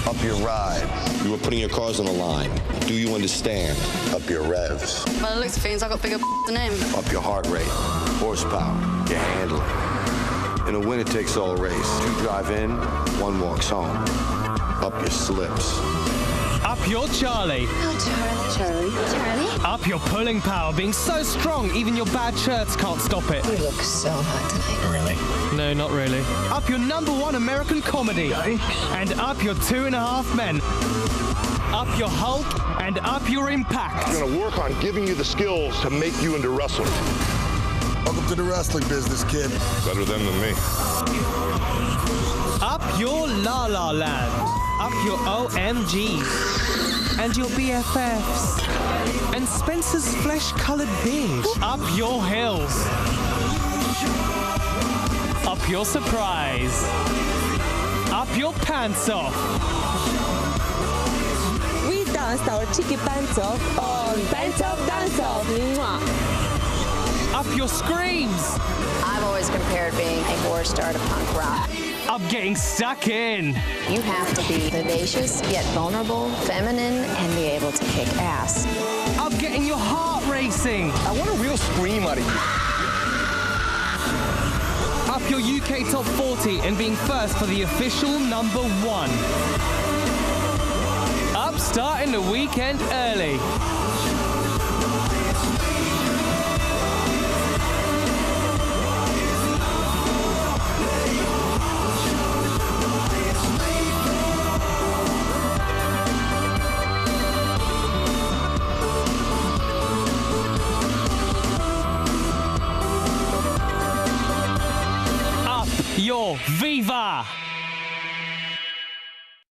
Up your ride. You were putting your cars on the line. Do you understand? Up your revs. By the looks of things, I got bigger than him. Up your heart rate, horsepower, your handling. In a winner-takes-all race, 2 drive in, 1 walks home. Up your slips. Up your Charlie. Oh, Charlie. Charlie? Up your pulling power, being so strong, even your bad shirts can't stop it. You look so hot tonight. Really? No, not really. Up your #1 American comedy. And up your 2.5 Men. Up your Hulk and up your impact. I'm gonna work on giving you the skills to make you into wrestling. Welcome to the wrestling business, kid. Better them than me. Up your La La Land. Up your OMGs. And your BFFs. And Spencer's flesh-colored beard. Up your hills. Up your surprise. Up your pants off. We danced our cheeky pants off on Pants Off Dance Off. Mwah. Up your screams. I've always compared being a 4-star to punk rock. Up getting stuck in. You have to be vivacious, yet vulnerable, feminine, and be able to kick ass. Up getting your heart racing. I want a real scream out of you. Up your UK Top 40 and being first for the official #1. Up starting the weekend early.